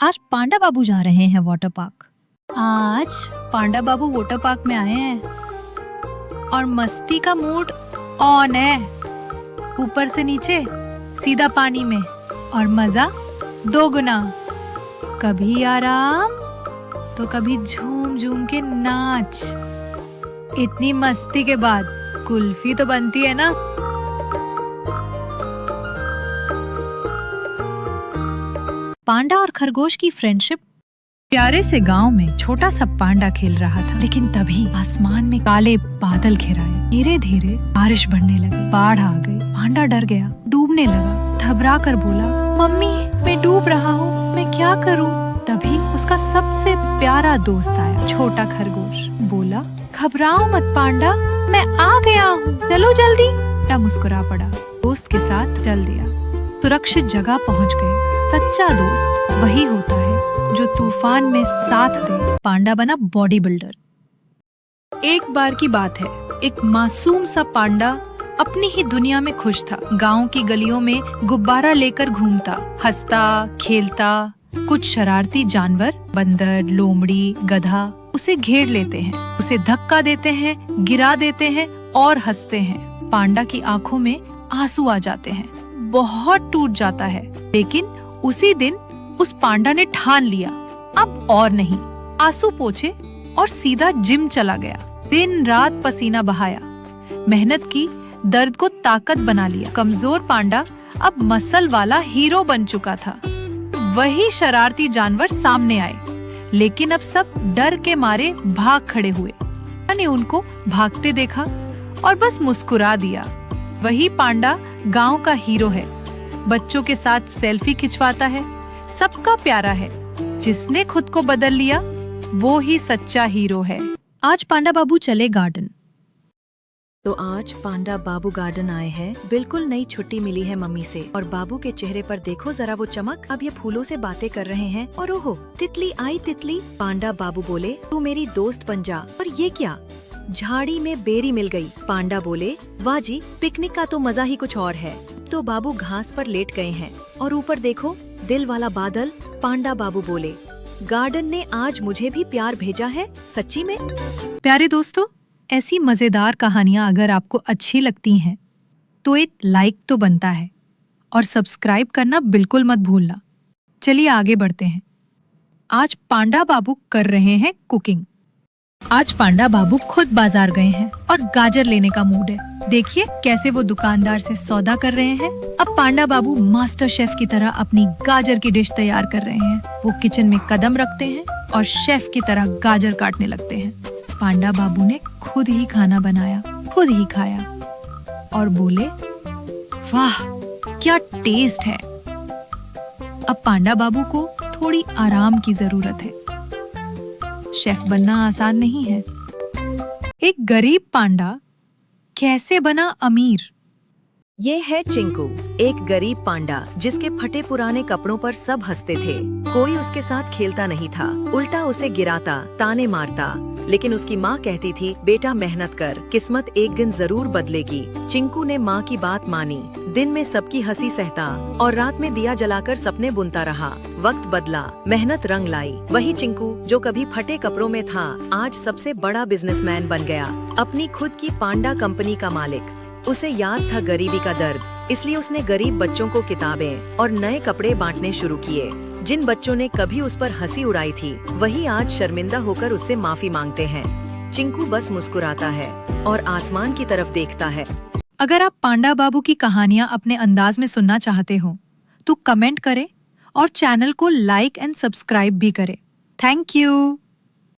आज पांडा बाबू जा रहे हैं वाटर पार्क। आज पांडा बाबू वाटर पार्क में आए हैं और मस्ती का मूड ऑन है। ऊपर से नीचे सीधा पानी में और मजा दोगुना। कभी आराम तो कभी झूम झूम के नाच। इतनी मस्ती के बाद कुल्फी तो बनती है ना। पांडा और खरगोश की फ्रेंडशिप। प्यारे से गांव में छोटा सा पांडा खेल रहा था, लेकिन तभी आसमान में काले बादल घिराए। धीरे धीरे बारिश बढ़ने लगी, बाढ़ आ गई। पांडा डर गया, डूबने लगा। घबरा कर बोला, मम्मी मैं डूब रहा हूँ, मैं क्या करूँ? तभी उसका सबसे प्यारा दोस्त आया, छोटा खरगोश। बोला, घबराओ मत पांडा, मैं आ गया हूँ, चलो जल्दी। पांडा मुस्कुरा पड़ा, दोस्त के साथ चल दिया। सुरक्षित जगह पहुँच गए। सच्चा दोस्त वही होता है जो तूफान में साथ दे। पांडा बना बॉडी बिल्डर। एक बार की बात है, एक मासूम सा पांडा अपनी ही दुनिया में खुश था। गांव की गलियों में गुब्बारा लेकर घूमता, हंसता खेलता। कुछ शरारती जानवर, बंदर, लोमड़ी, गधा उसे घेर लेते हैं, उसे धक्का देते हैं, गिरा देते हैं और हंसते हैं। पांडा की आंखों में आंसू आ जाते हैं, बहुत टूट जाता है। लेकिन उसी दिन उस पांडा ने ठान लिया, अब और नहीं। आंसू पोंछे और सीधा जिम चला गया। दिन रात पसीना बहाया, मेहनत की, दर्द को ताकत बना लिया। कमजोर पांडा अब मसल वाला हीरो बन चुका था। वही शरारती जानवर सामने आए, लेकिन अब सब डर के मारे भाग खड़े हुए। मैंने उनको भागते देखा और बस मुस्कुरा दिया। वही पांडा गांव का हीरो है, बच्चों के साथ सेल्फी खिंचवाता है, सबका प्यारा है। जिसने खुद को बदल लिया वो ही सच्चा हीरो है। आज पांडा बाबू चले गार्डन। तो आज पांडा बाबू गार्डन आए हैं। बिल्कुल नई छुट्टी मिली है मम्मी से, और बाबू के चेहरे पर देखो जरा वो चमक। अब ये फूलों से बातें कर रहे हैं। और ओहो, तितली आई तितली। पांडा बाबू बोले, तू मेरी दोस्त बन जा। और ये क्या, झाड़ी में बेरी मिल गई। पांडा बोले, वाह जी, पिकनिक का तो मजा ही कुछ और है। तो बाबू घास पर लेट गए हैं और ऊपर देखो, दिल वाला बादल। पांडा बाबू बोले, गार्डन ने आज मुझे भी प्यार भेजा है, सच्ची में। प्यारे दोस्तों, ऐसी मजेदार कहानियां अगर आपको अच्छी लगती हैं तो एक लाइक तो बनता है और सब्सक्राइब करना बिल्कुल मत भूलना। चलिए आगे बढ़ते हैं। आज पांडा बाबू कर रहे हैं कुकिंग। आज पांडा बाबू खुद बाजार गए हैं और गाजर लेने का मूड है। देखिए कैसे वो दुकानदार से सौदा कर रहे हैं। अब पांडा बाबू मास्टर शेफ की तरह अपनी गाजर की डिश तैयार कर रहे हैं। वो किचन में कदम रखते हैं और शेफ की तरह गाजर काटने लगते हैं। पांडा बाबू ने खुद ही खाना बनाया, खुद ही खाया और बोले, वाह क्या टेस्ट है। अब पांडा बाबू को थोड़ी आराम की जरूरत है। शेफ बनना आसान नहीं है। एक गरीब पांडा कैसे बना अमीर। ये है चिंकू, एक गरीब पांडा जिसके फटे पुराने कपड़ों पर सब हंसते थे। कोई उसके साथ खेलता नहीं था, उल्टा उसे गिराता, ताने मारता। लेकिन उसकी माँ कहती थी, बेटा मेहनत कर, किस्मत एक दिन जरूर बदलेगी। चिंकू ने माँ की बात मानी। दिन में सबकी हंसी सहता और रात में दिया जलाकर सपने बुनता रहा। वक्त बदला, मेहनत रंग लाई। वही चिंकू जो कभी फटे कपड़ों में था, आज सबसे बड़ा बिजनेसमैन बन गया, अपनी खुद की पांडा कंपनी का मालिक। उसे याद था गरीबी का दर्द, इसलिए उसने गरीब बच्चों को किताबें और नए कपड़े बांटने शुरू किए। जिन बच्चों ने कभी उस पर हंसी उड़ाई थी, वही आज शर्मिंदा होकर उससे माफी मांगते हैं। चिंकू बस मुस्कुराता है और आसमान की तरफ देखता है। अगर आप पांडा बाबू की कहानियाँ अपने अंदाज में सुनना चाहते हो तो कमेंट करें और चैनल को लाइक एंड सब्सक्राइब भी करें। Thank you.